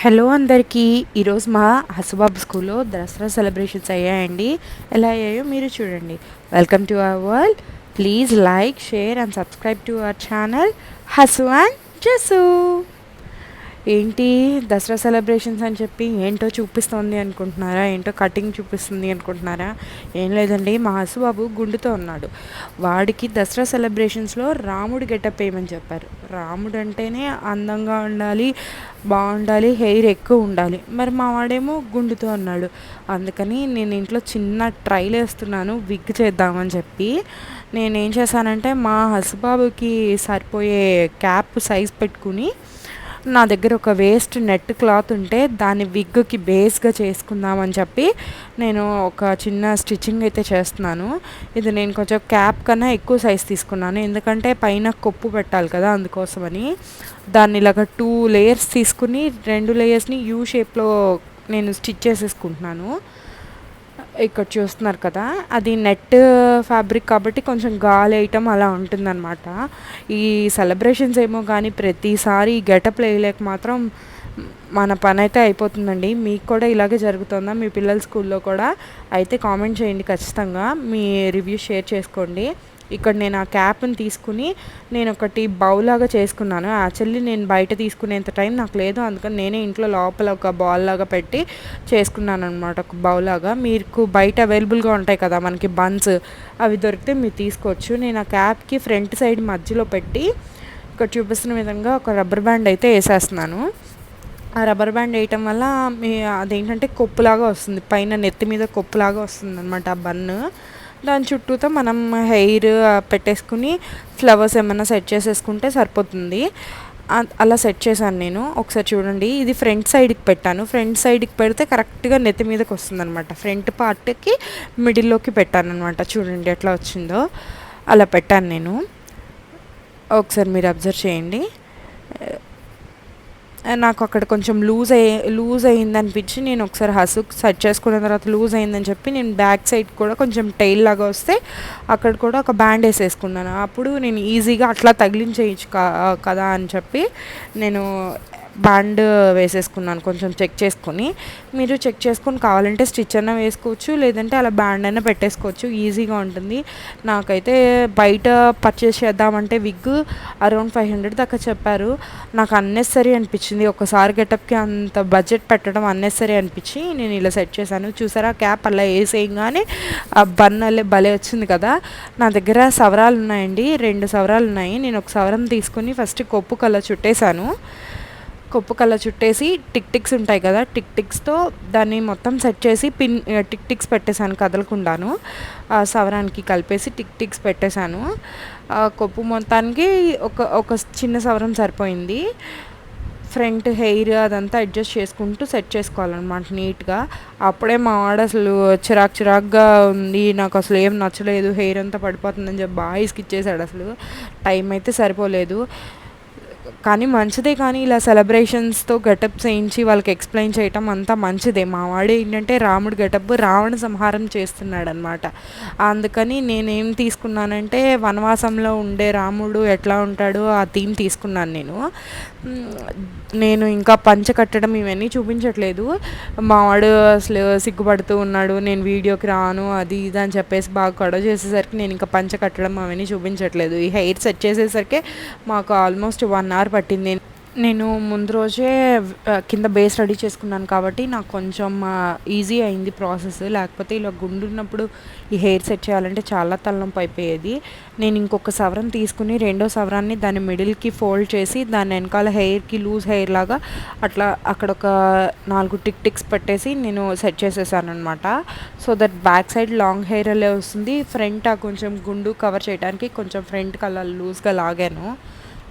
Hello అందరికీ. ఈరోజు మా హసుబాబు స్కూల్లో దసరా సెలబ్రేషన్స్ అయ్యాయండి. ఎలా అయ్యాయో మీరు చూడండి. Welcome to our world. Please like, share and subscribe to our channel Hasu and Jasu. ఏంటి దసరా సెలబ్రేషన్స్ అని చెప్పి ఏంటో చూపిస్తుంది అనుకుంటున్నారా? ఏంటో కటింగ్ చూపిస్తుంది అనుకుంటున్నారా? ఏం లేదండి, మా హసుబాబు గుండుతో ఉన్నాడు. వాడికి దసరా సెలబ్రేషన్స్లో రాముడు గెటప్ వేయమని చెప్పారు. రాముడు అంటేనే అందంగా ఉండాలి, బాగుండాలి, హెయిర్ ఎక్కువ ఉండాలి. మరి మా వాడేమో గుండుతో ఉన్నాడు. అందుకని నేను ఇంట్లో చిన్న ట్రైల్ వేస్తున్నాను విగ్ చేద్దామని చెప్పి. నేనేం చేశానంటే మా హసుబాబుకి సరిపోయే క్యాప్ సైజ్ పెట్టుకుని నా దగ్గర ఒక వేస్ట్ నెట్ క్లాత్ ఉంటే దాన్ని విగ్కి బేస్గా చేసుకుందామని చెప్పి నేను ఒక చిన్న స్టిచ్చింగ్ అయితే చేస్తున్నాను. ఇది నేను కొంచెం క్యాప్ కన్నా ఎక్కువ సైజ్ తీసుకున్నాను, ఎందుకంటే పైన కొప్పు పెట్టాలి కదా, అందుకోసమని. దాన్ని ఇలాగ 2 లేయర్స్ తీసుకుని 2 లేయర్స్ని యూ షేప్లో నేను స్టిచ్ చేసేసుకుంటున్నాను. ఇక్కడ చూస్తున్నారు కదా, అది నెట్ ఫ్యాబ్రిక్ కాబట్టి కొంచెం గాలి వేయటం అలా ఉంటుందన్నమాట. ఈ సెలబ్రేషన్స్ ఏమో కానీ ప్రతిసారి గెటప్ వేయలేక మాత్రం మన పని అయితే అయిపోతుందండి. మీకు కూడా ఇలాగే జరుగుతుందా? మీ పిల్లల స్కూల్లో కూడా అయితే కామెంట్ చేయండి ఖచ్చితంగా. మీ రివ్యూ షేర్ చేసుకోండి. ఇక్కడ నేను ఆ క్యాప్ని తీసుకుని నేను ఒకటి బౌలాగా చేసుకున్నాను. యాక్చువల్లీ నేను బయట తీసుకునేంత టైం నాకు లేదు, అందుకని నేనే ఇంట్లో లోపల ఒక బాల్ లాగా పెట్టి చేసుకున్నాను అనమాట, ఒక బౌలాగా. మీకు బయట అవైలబుల్గా ఉంటాయి కదా మనకి బన్స్, అవి దొరికితే మీరు తీసుకోవచ్చు. నేను ఆ క్యాప్కి ఫ్రంట్ సైడ్ మధ్యలో పెట్టి ఇక్కడ చూపిస్తున్న విధంగా ఒక రబ్బర్ బ్యాండ్ అయితే వేసేస్తున్నాను. ఆ రబ్బర్ బ్యాండ్ వేయటం వల్ల అదేంటంటే కొప్పులాగా వస్తుంది, పైన నెత్తి మీద కొప్పులాగా వస్తుంది అనమాట ఆ బన్ను. దాని చుట్టూతో మనం హెయిర్ పెట్టేసుకుని ఫ్లవర్స్ ఏమైనా సెట్ చేసేసుకుంటే సరిపోతుంది. అలా సెట్ చేశాను నేను. ఒకసారి చూడండి, ఇది ఫ్రంట్ సైడ్కి పెట్టాను. ఫ్రంట్ సైడ్కి పెడితే కరెక్ట్గా నెత్తి మీదకి వస్తుంది అనమాట. ఫ్రంట్ పార్ట్కి మిడిల్లోకి పెట్టాను అనమాట. చూడండి ఎట్లా వచ్చిందో, అలా పెట్టాను నేను. ఒకసారి మీరు అబ్జర్వ్ చేయండి. నాకు అక్కడ కొంచెం లూజ్ అయింది అనిపించి నేను ఒకసారి హసుకు సెట్ చేసుకున్న తర్వాత లూజ్ అయిందని చెప్పి నేను బ్యాక్ సైడ్ కూడా కొంచెం టైల్ లాగా వస్తే అక్కడ కూడా ఒక బ్యాండ్ వేసేసుకున్నాను. అప్పుడు నేను ఈజీగా అట్లా తగిలించేయచ్చు కదా అని చెప్పి నేను బ్యాండ్ వేసేసుకున్నాను. కొంచెం చెక్ చేసుకొని, మీరు చెక్ చేసుకొని కావాలంటే స్టిచ్ అయినా వేసుకోవచ్చు, లేదంటే అలా బ్యాండ్ అయినా పెట్టేసుకోవచ్చు, ఈజీగా ఉంటుంది. నాకైతే బయట పర్చేస్ చేద్దామంటే విగ్ అరౌండ్ 500 దాకా చెప్పారు. నాకు అన్నెసరీ అనిపించింది. ఒకసారి గెటప్కి అంత బడ్జెట్ పెట్టడం అన్నెసరీ అనిపించి నేను ఇలా సెట్ చేశాను. చూసారా, క్యాప్ అలా వేసేయంగానే ఆ బన్ అల్లే భలే వచ్చింది కదా. నా దగ్గర సవరాలు ఉన్నాయండి, 2 సవరాలు ఉన్నాయి. నేను ఒక సవరం తీసుకుని ఫస్ట్ కొప్పు కల్లా చుట్టేశాను. కొప్పు కల్లా చుట్టేసి టిక్ టిక్స్ ఉంటాయి కదా, టిక్ టిక్స్తో దాన్ని మొత్తం సెట్ చేసి టిక్ టిక్స్ పెట్టేశాను కదలకుండాను. సవరానికి కలిపేసి టిక్ టిక్స్ పెట్టేశాను. కొప్పు మొత్తానికి ఒక చిన్న సవరం సరిపోయింది. ఫ్రంట్ హెయిర్ అదంతా అడ్జస్ట్ చేసుకుంటూ సెట్ చేసుకోవాలన్నమాట నీట్గా. అప్పుడే మా వాడు అసలు చిరాకుగా ఉంది, నాకు అసలు ఏం నచ్చలేదు, హెయిర్ అంతా పడిపోతుందని చెప్పి బాగా ఇసుకిచ్చేసాడు. అసలు టైం అయితే సరిపోలేదు. కానీ మంచిదే, కానీ ఇలా సెలబ్రేషన్స్తో గెటప్స్ వేయించి వాళ్ళకి ఎక్స్ప్లెయిన్ చేయటం అంతా మంచిదే. మా వాడు ఏంటంటే రాముడు గెటప్ రావణ సంహారం చేస్తున్నాడు అనమాట. అందుకని నేనేం తీసుకున్నానంటే వనవాసంలో ఉండే రాముడు ఎట్లా ఉంటాడో ఆ థీమ్ తీసుకున్నాను నేను ఇంకా పంచ కట్టడం ఇవన్నీ చూపించట్లేదు. మా వాడు అసలు సిగ్గుపడుతూ ఉన్నాడు, నేను వీడియోకి రాను అది ఇది అని చెప్పేసి బాగా గొడవ చేసేసరికి నేను ఇంకా పంచ కట్టడం అవన్నీ చూపించట్లేదు. ఈ హెయిర్ సెట్ చేసేసరికి మాకు ఆల్మోస్ట్ 1 అవర్ పట్టింది. నేను ముందు రోజే కింద బేస్ రెడీ చేసుకున్నాను కాబట్టి నాకు కొంచెం ఈజీ అయింది ప్రాసెస్. లేకపోతే ఇలా గుండున్నప్పుడు ఈ హెయిర్ సెట్ చేయాలంటే చాలా తలనొప్పి అయిపోయేది. నేను ఇంకొక సవరం తీసుకుని రెండో సవరాన్ని దాని మిడిల్కి ఫోల్డ్ చేసి దాని వెనకాల హెయిర్కి లూజ్ హెయిర్ లాగా అట్లా అక్కడ ఒక 4 టిక్ టిక్స్ పెట్టేసి నేను సెట్ చేసేసాను అనమాట. So that back side long hair అలా వస్తుంది. ఫ్రంట్ కొంచెం గుండు కవర్ చేయడానికి కొంచెం ఫ్రంట్కి అలా లూజ్గా లాగాను.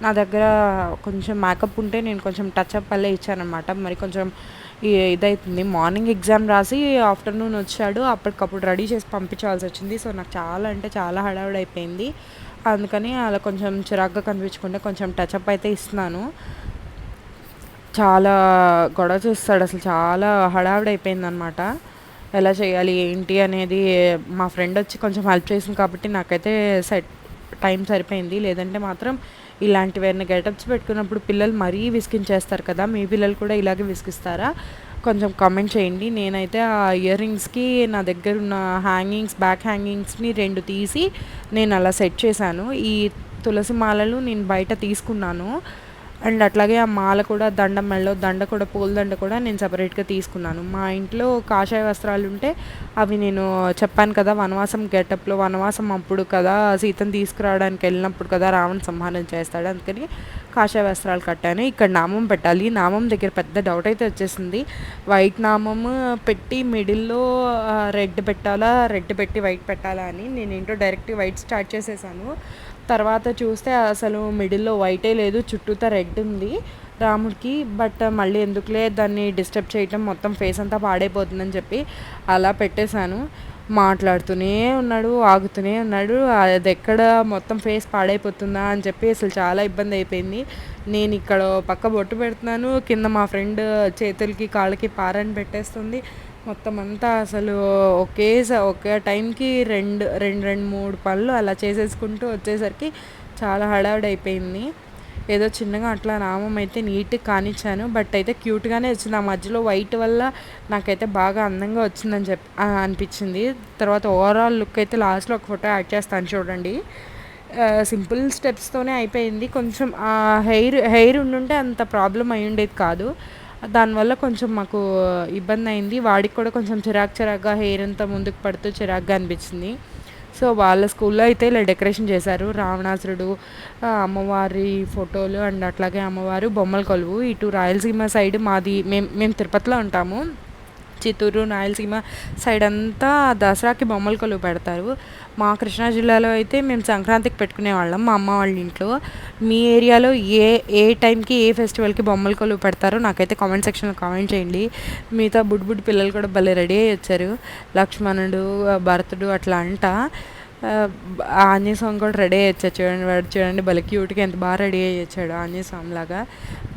నా దగ్గర కొంచెం మేకప్ ఉంటే నేను కొంచెం టచ్అప్ అలా ఇచ్చానమాట. మరి కొంచెం ఇదవుతుంది. మార్నింగ్ ఎగ్జామ్ రాసి ఆఫ్టర్నూన్ వచ్చాడు, అప్పటికప్పుడు రెడీ చేసి పంపించాల్సి వచ్చింది. సో నాకు చాలా అంటే చాలా హడావిడి అయిపోయింది. అందుకని అలా కొంచెం చిరాగ్గా కనిపించకుండా కొంచెం టచ్అప్ అయితే ఇస్తున్నాను. చాలా గొడవ చేస్తాడు అసలు, చాలా హడావిడి అయిపోయిందనమాట. ఎలా చేయాలి ఏంటి అనేది మా ఫ్రెండ్ వచ్చి కొంచెం హెల్ప్ చేసింది కాబట్టి నాకైతే టైం సరిపోయింది. లేదంటే మాత్రం ఇలాంటివన్నీ గెటప్స్ పెట్టుకున్నప్పుడు పిల్లలు మరీ విసిగించేస్తారు కదా, మీ పిల్లలు కూడా ఇలాగే విసిగిస్తారా? కొంచెం కామెంట్ చేయండి. నేనైతే ఆ ఇయర్ రింగ్స్కి నా దగ్గర ఉన్న హ్యాంగింగ్స్, బ్యాక్ హ్యాంగింగ్స్ని 2 తీసి నేను అలా సెట్ చేశాను. ఈ తులసి మాలలు నేను బయట తీసుకున్నాను. అండ్ అట్లాగే ఆ మాల కూడా, దండ మెడలో దండ కూడా, పూల దండ కూడా నేను సపరేట్గా తీసుకున్నాను. మా ఇంట్లో కాషాయ వస్త్రాలు ఉంటే అవి నేను చెప్పాను కదా, వనవాసం గెటప్లో, వనవాసం అప్పుడు కదా సీతను తీసుకురావడానికి వెళ్ళినప్పుడు కదా రావణ సంహారం చేస్తాడు, అందుకని కాషాయ వస్త్రాలు కట్టాను. ఇక్కడ నామం పెట్టాలి. నామం దగ్గర పెద్ద డౌట్ అయితే వచ్చేసింది. వైట్ నామం పెట్టి మిడిల్లో రెడ్ పెట్టాలా, రెడ్ పెట్టి వైట్ పెట్టాలా అని. నేనేంటో డైరెక్ట్ వైట్ స్టార్ట్ చేసేసాను. తర్వాత చూస్తే అసలు మిడిల్లో వైటే లేదు, చుట్టూతా రెడ్ ఉంది రాముడికి. బట్ మళ్ళీ ఎందుకులే దాన్ని డిస్టర్బ్ చేయటం, మొత్తం ఫేస్ అంతా పాడైపోతుందని చెప్పి అలా పెట్టేశాను. మాట్లాడుతూనే ఉన్నాడు, ఆగుతూనే ఉన్నాడు. అది ఎక్కడ మొత్తం ఫేస్ పాడైపోతుందా అని చెప్పి అసలు చాలా ఇబ్బంది అయిపోయింది. నేను ఇక్కడ పక్క బొట్టు పెడుతున్నాను, కింద మా ఫ్రెండ్ చేతులకి కాళ్ళకి పారాన్ని పెట్టేస్తుంది. మొత్తం అంతా అసలు ఒకే టైంకి రెండు రెండు రెండు మూడు పనులు అలా చేసేసుకుంటూ వచ్చేసరికి చాలా హడావిడి అయిపోయింది. ఏదో చిన్నగా అట్లా నామం అయితే నీట్గా కానిచ్చాను. బట్ అయితే క్యూట్గానే వచ్చింది. ఆ మధ్యలో వైట్ వల్ల నాకైతే బాగా అందంగా వచ్చిందని అనిపించింది. తర్వాత ఓవరాల్ లుక్ అయితే లాస్ట్లో ఒక ఫోటో యాడ్ చేస్తాను చూడండి. సింపుల్ స్టెప్స్తోనే అయిపోయింది. కొంచెం హెయిర్ ఉండుంటే అంత ప్రాబ్లం అయి ఉండేది కాదు. దానివల్ల కొంచెం మాకు ఇబ్బంది అయింది. వాడికి కూడా కొంచెం చిరాకుగా హెయిర్ అంతా ముందుకు పడుతూ చిరాకుగా అనిపించింది. సో వాళ్ళ స్కూల్లో అయితే ఇలా డెకరేషన్ చేశారు. రావణాసురుడు, అమ్మవారి ఫోటోలు అండ్ అట్లాగే అమ్మవారు బొమ్మల కొలువు. ఇటు రాయలసీమ సైడ్ మాది, మేము తిరుపతిలో ఉంటాము. చిత్తూరు, రాయలసీమ సైడ్ అంతా దసరాకి బొమ్మల కొలువు పెడతారు. మా కృష్ణా జిల్లాలో అయితే మేము సంక్రాంతికి పెట్టుకునేవాళ్ళం మా అమ్మ వాళ్ళ ఇంట్లో. మీ ఏరియాలో ఏ టైంకి ఏ ఫెస్టివల్కి బొమ్మల కొలువు పెడతారో నాకైతే కామెంట్ సెక్షన్లో కామెంట్ చేయండి. మిగతా బుడ్డి పిల్లలు కూడా భలే రెడీ అయ్యి వచ్చారు. లక్ష్మణుడు, భరతుడు అట్లా అంట. ఆంజనేయ స్వామి కూడా రెడీ అయ్యి వచ్చాడు. చూడండి, వాడు చూడండి భలే క్యూట్గా ఎంత బాగా రెడీ అయ్యి వచ్చాడు ఆంజనేయ స్వామి లాగా.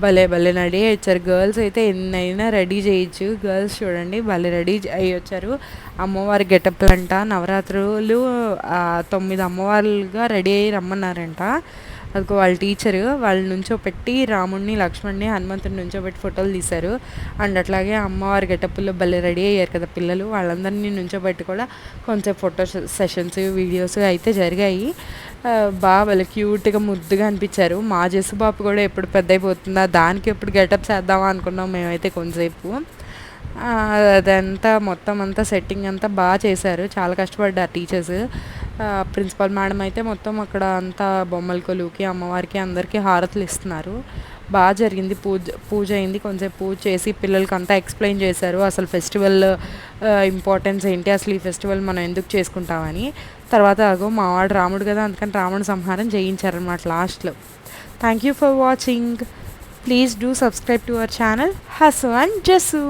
భలే రెడీ అయ్యి వచ్చారు. గర్ల్స్ అయితే ఎన్నైనా రెడీ చేయొచ్చు. గర్ల్స్ చూడండి భలే రెడీ అయ్యి వచ్చారు. అమ్మవారి గెటప్లు అంట. నవరాత్రులు 9 అమ్మవారులుగా రెడీ అయ్యి రమ్మన్నారంట. అదిగో వాళ్ళ టీచరు వాళ్ళు నుంచోపెట్టి రాముడిని, లక్ష్మణ్ని, హనుమంతుడిని నుంచోబెట్టి ఫోటోలు తీశారు. అండ్ అట్లాగే అమ్మవారి గెటప్లో భలే రెడీ అయ్యారు కదా పిల్లలు. వాళ్ళందరినీ నుంచోబెట్టి కూడా కొంచెం ఫోటో సెషన్స్, వీడియోస్ అయితే జరిగాయి. బాగా భలే క్యూట్గా ముద్దుగా అనిపించారు. మా జస్సుబాబు కూడా ఎప్పుడు పెద్ద అయిపోతుందా, దానికి ఎప్పుడు గెటప్స్ వేద్దామా అనుకున్నాం మేమైతే కొంతసేపు. అదంతా మొత్తం అంతా సెట్టింగ్ అంతా బాగా చేశారు. చాలా కష్టపడ్డారు టీచర్స్. ప్రిన్సిపల్ మేడం అయితే మొత్తం అక్కడ అంతా బొమ్మల కొలువుకి, అమ్మవారికి అందరికీ హారతులు ఇస్తున్నారు. బాగా జరిగింది. పూజ అయింది. కొంచెం పూజ చేసి పిల్లలకి అంతా ఎక్స్ప్లెయిన్ చేశారు. అసలు ఫెస్టివల్ ఇంపార్టెన్స్ ఏంటి, అసలు ఈ ఫెస్టివల్ మనం ఎందుకు చేసుకుంటామని. తర్వాత మావాడు రాముడు కదా, అందుకని రాముడు సంహారం చేయించారనమాట లాస్ట్లో. Thank you for watching. Please do subscribe to our channel Hasu and Jasu.